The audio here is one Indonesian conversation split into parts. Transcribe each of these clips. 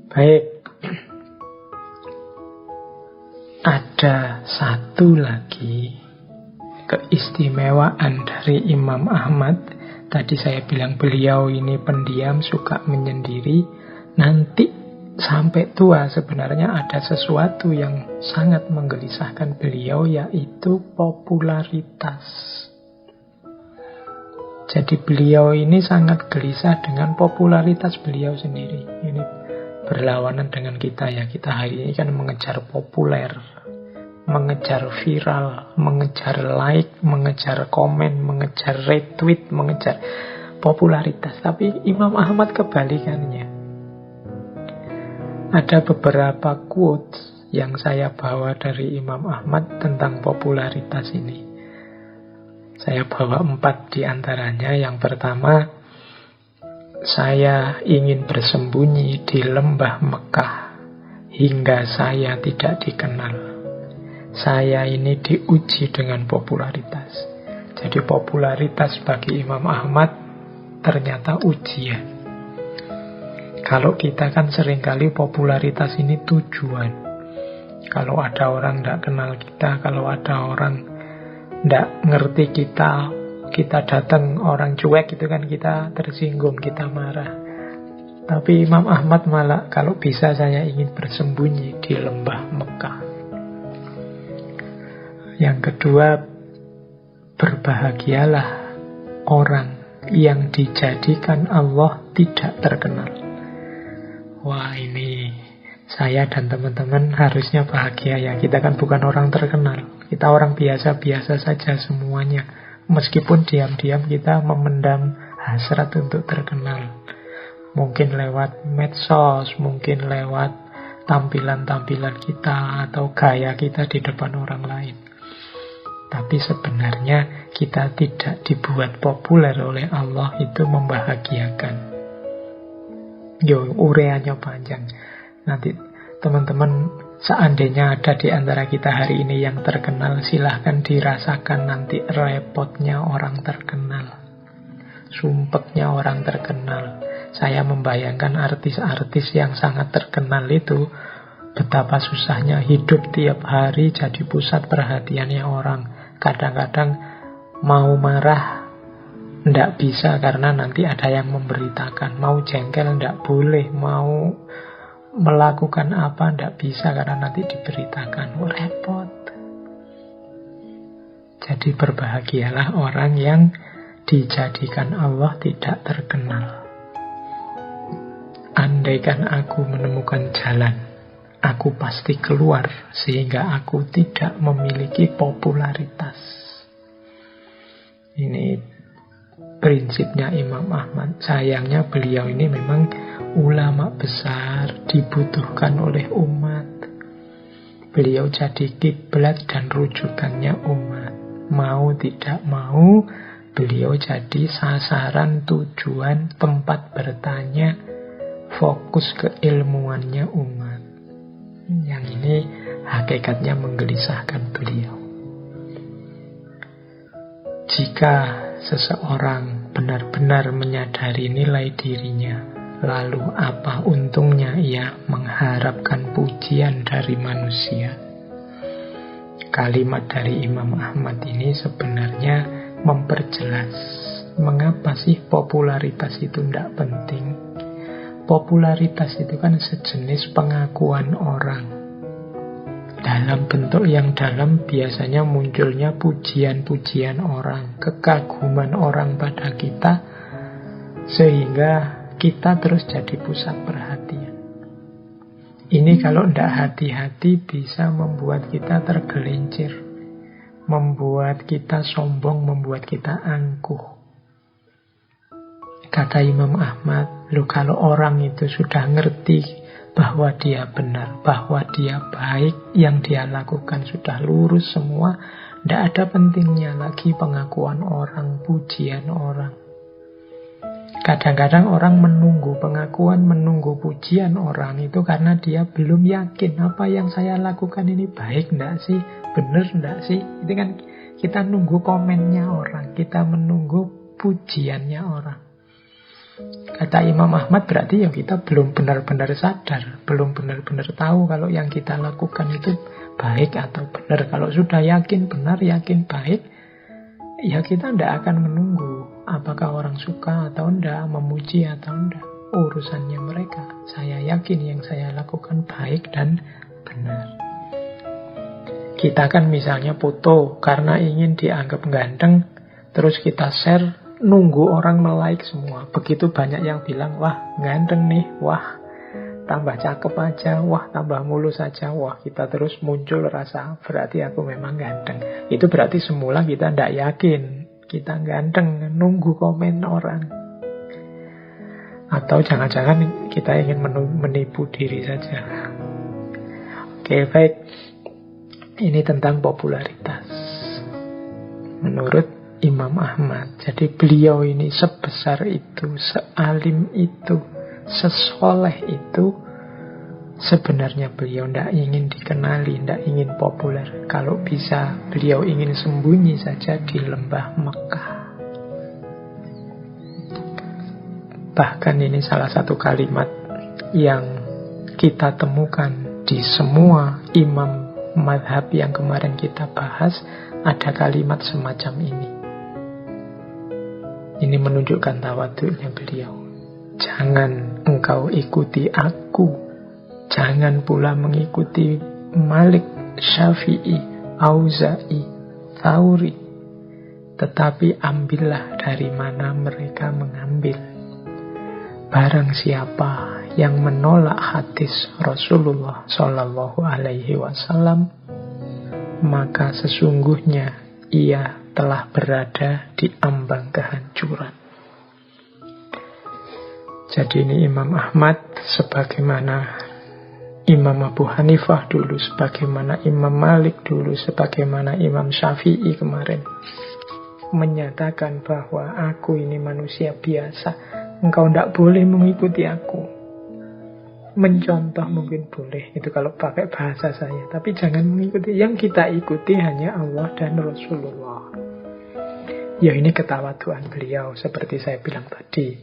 Baik. Ada satu lagi keistimewaan dari Imam Ahmad. Tadi saya bilang beliau ini pendiam, suka menyendiri. Nanti sampai tua sebenarnya ada sesuatu yang sangat menggelisahkan beliau, yaitu popularitas. Jadi beliau ini sangat gelisah dengan popularitas beliau sendiri. Ini berlawanan dengan kita ya. Kita hari ini kan mengejar populer, mengejar viral, mengejar like, mengejar komen, mengejar retweet, mengejar popularitas. Tapi Imam Ahmad kebalikannya. Ada beberapa quotes yang saya bawa dari Imam Ahmad tentang popularitas ini. Saya bawa 4 di antaranya. Yang pertama, saya ingin bersembunyi di lembah Mekah hingga saya tidak dikenal. Saya ini diuji dengan popularitas. Jadi popularitas bagi Imam Ahmad ternyata ujian. Kalau kita kan seringkali popularitas ini tujuan. Kalau ada orang tidak kenal kita, kalau ada orang tidak ngerti kita, kita datang orang cuek itu kan kita tersinggung, kita marah. Tapi Imam Ahmad malah kalau bisa saya ingin bersembunyi di lembah Mekah. Yang kedua, berbahagialah orang yang dijadikan Allah tidak terkenal. Wah, ini saya dan teman-teman harusnya bahagia ya. Kita kan bukan orang terkenal. Kita orang biasa-biasa saja semuanya. Meskipun diam-diam kita memendam hasrat untuk terkenal. Mungkin lewat medsos, mungkin lewat tampilan-tampilan kita atau gaya kita di depan orang lain. Tapi sebenarnya kita tidak dibuat populer oleh Allah, itu membahagiakan. Yo, ureanya panjang. Nanti teman-teman, seandainya ada di antara kita hari ini yang terkenal, silahkan dirasakan nanti repotnya orang terkenal, sumpeknya orang terkenal. Saya membayangkan artis-artis yang sangat terkenal itu, betapa susahnya hidup tiap hari jadi pusat perhatiannya orang. Kadang-kadang mau marah ndak bisa karena nanti ada yang memberitakan. Mau jengkel ndak boleh, mau melakukan apa ndak bisa karena nanti diberitakan. Repot. Jadi berbahagialah orang yang dijadikan Allah tidak terkenal. Andaikan aku menemukan jalan, aku pasti keluar sehingga aku tidak memiliki popularitas. Ini prinsipnya Imam Ahmad. Sayangnya beliau ini memang ulama besar, dibutuhkan oleh umat. Beliau jadi kiblat dan rujukannya umat. Mau tidak mau, beliau jadi sasaran, tujuan, tempat bertanya, fokus keilmuannya umat. Yang ini hakikatnya menggelisahkan beliau. Jika seseorang benar-benar menyadari nilai dirinya, lalu apa untungnya ia mengharapkan pujian dari manusia? Kalimat dari Imam Ahmad ini sebenarnya memperjelas mengapa sih popularitas itu tidak penting. Popularitas itu kan sejenis pengakuan orang. Dalam bentuk yang dalam biasanya munculnya pujian-pujian orang, kekaguman orang pada kita, sehingga kita terus jadi pusat perhatian. Ini kalau tidak hati-hati bisa membuat kita tergelincir, membuat kita sombong, membuat kita angkuh. Kata Imam Ahmad, kalau orang itu sudah ngerti bahwa dia benar, bahwa dia baik, yang dia lakukan sudah lurus semua, tidak ada pentingnya lagi pengakuan orang, pujian orang. Kadang-kadang orang menunggu pengakuan, menunggu pujian orang itu karena dia belum yakin apa yang saya lakukan ini baik enggak sih, benar enggak sih. Itu kan kita nunggu komennya orang, kita menunggu pujiannya orang. Kata Imam Ahmad berarti ya kita belum benar-benar sadar, belum benar-benar tahu kalau yang kita lakukan itu baik atau benar. Kalau sudah yakin benar, yakin baik, ya kita tidak akan menunggu apakah orang suka atau tidak, memuji atau tidak. Urusannya mereka. Saya yakin yang saya lakukan baik dan benar. Kita kan misalnya foto karena ingin dianggap ganteng, terus kita share, nunggu orang like semua. Begitu banyak yang bilang, wah ganteng nih, wah tambah cakep aja, wah tambah mulus aja, wah kita terus muncul rasa berarti aku memang ganteng. Itu berarti semula kita tidak yakin kita ganteng, nunggu komen orang. Atau jangan-jangan kita ingin menipu diri saja. Oke, baik. Ini tentang popularitas. Menurut Imam Ahmad. Jadi beliau ini sebesar itu, sealim itu, sesoleh itu, sebenarnya beliau tidak ingin dikenali, tidak ingin populer. Kalau bisa beliau ingin sembunyi saja di lembah Mekah. Bahkan ini salah satu kalimat yang kita temukan di semua imam madhab yang kemarin kita bahas. Ada kalimat semacam ini. Ini menunjukkan tawadhu'nya beliau. Jangan engkau ikuti aku, jangan pula mengikuti Malik, Syafi'i, Auza'i, Tsauri, tetapi ambillah dari mana mereka mengambil. Barang siapa yang menolak hadis Rasulullah Shallallahu Alaihi Wasallam, maka sesungguhnya ia telah berada di ambang kehancuran. Jadi ini Imam Ahmad, sebagaimana Imam Abu Hanifah dulu, sebagaimana Imam Malik dulu, sebagaimana Imam Syafi'i kemarin, menyatakan bahwa aku ini manusia biasa, engkau tidak boleh mengikuti aku. Mencontoh mungkin boleh, itu kalau pakai bahasa saya, tapi jangan mengikuti. Yang kita ikuti hanya Allah dan Rasulullah. Ya ini ketawaduan beliau, seperti saya bilang tadi.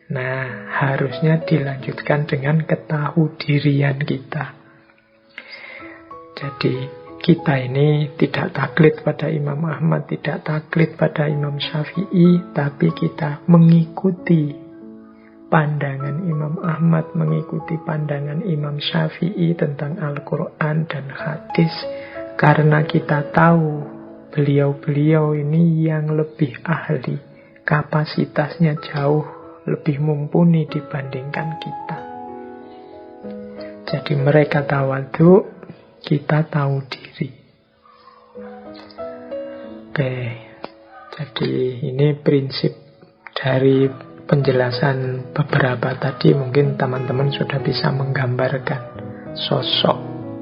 Nah, harusnya dilanjutkan dengan ketahudirian kita. Jadi kita ini tidak taklid pada Imam Ahmad, tidak taklid pada Imam Syafi'i, tapi kita mengikuti pandangan Imam Ahmad, mengikuti pandangan Imam Syafi'i tentang Al-Quran dan hadis, karena kita tahu beliau-beliau ini yang lebih ahli, kapasitasnya jauh lebih mumpuni dibandingkan kita. Jadi mereka tawadhu, kita tahu diri. Oke, jadi ini prinsip dari penjelasan beberapa tadi. Mungkin teman-teman sudah bisa menggambarkan sosok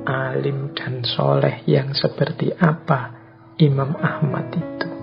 alim dan soleh yang seperti apa Imam Ahmad itu.